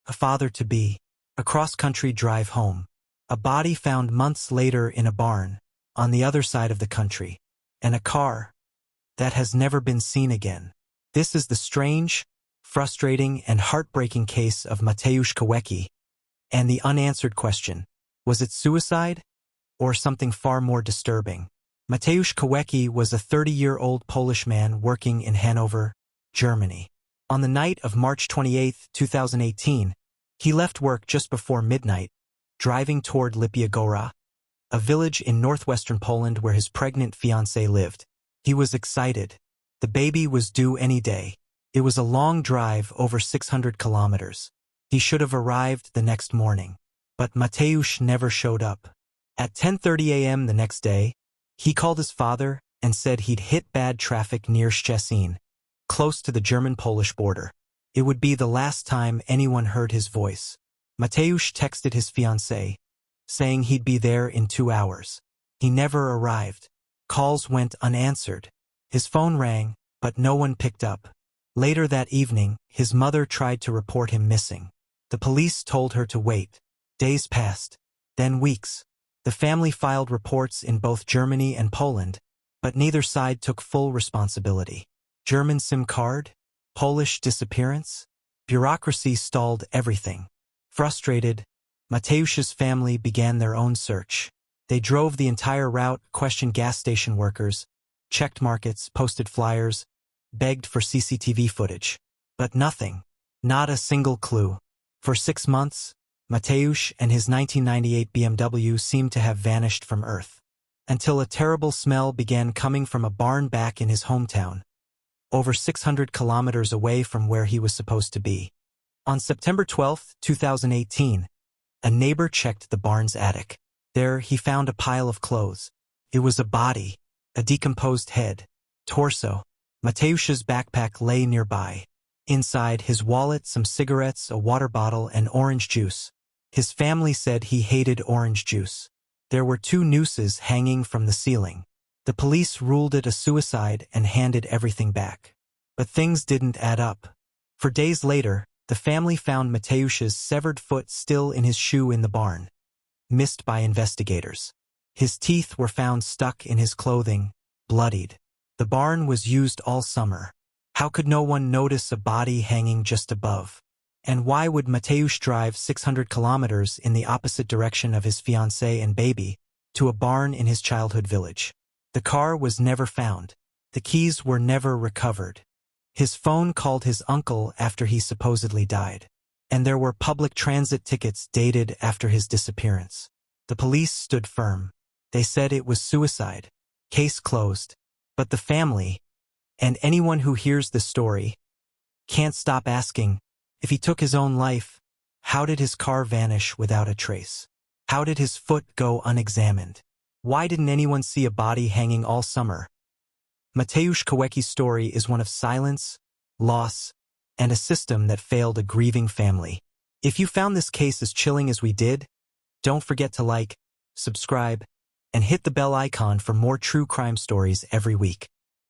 a father-to-be, a cross-country drive home, a body found months later in a barn on the other side of the country, and a car that has never been seen again. This is the strange, frustrating, and heartbreaking case of Mateusz Kawecki, and the unanswered question, was it suicide or something far more disturbing? Mateusz Kawecki was a 30-year-old Polish man working in Hanover, Germany. On the night of March 28, 2018, he left work just before midnight, driving toward Lipia Góra, a village in northwestern Poland where his pregnant fiancée lived. He was excited. The baby was due any day. It was a long drive over 600 kilometers. He should have arrived the next morning. But Mateusz never showed up. At 10:30 a.m. the next day, he called his father and said he'd hit bad traffic near Szczecin, close to the German-Polish border. It would be the last time anyone heard his voice. Mateusz texted his fiancée, saying he'd be there in 2 hours. He never arrived. Calls went unanswered. His phone rang, but no one picked up. Later that evening, his mother tried to report him missing. The police told her to wait. Days passed, then weeks. The family filed reports in both Germany and Poland, but neither side took full responsibility. German SIM card? Polish disappearance? Bureaucracy stalled everything. Frustrated, Mateusz's family began their own search. They drove the entire route, questioned gas station workers, checked markets, posted flyers, begged for CCTV footage. But nothing. Not a single clue. For 6 months, Mateusz and his 1998 BMW seemed to have vanished from Earth. Until a terrible smell began coming from a barn back in his hometown, over 600 kilometers away from where he was supposed to be. On September 12, 2018, a neighbor checked the barn's attic. There, he found a pile of clothes. It was a body, a decomposed head, torso. Mateusz's backpack lay nearby. Inside, his wallet, some cigarettes, a water bottle, and orange juice. His family said he hated orange juice. There were 2 nooses hanging from the ceiling. The police ruled it a suicide and handed everything back. But things didn't add up. For days later, the family found Mateusz's severed foot still in his shoe in the barn, missed by investigators. His teeth were found stuck in his clothing, bloodied. The barn was used all summer. How could no one notice a body hanging just above? And why would Mateusz drive 600 kilometers in the opposite direction of his fiancée and baby to a barn in his childhood village? The car was never found. The keys were never recovered. His phone called his uncle after he supposedly died. And there were public transit tickets dated after his disappearance. The police stood firm. They said it was suicide. Case closed. But the family, and anyone who hears this story, can't stop asking, if he took his own life, how did his car vanish without a trace? How did his foot go unexamined? Why didn't anyone see a body hanging all summer? Mateusz Kawecki's story is one of silence, loss, and a system that failed a grieving family. If you found this case as chilling as we did, don't forget to like, subscribe, and hit the bell icon for more true crime stories every week.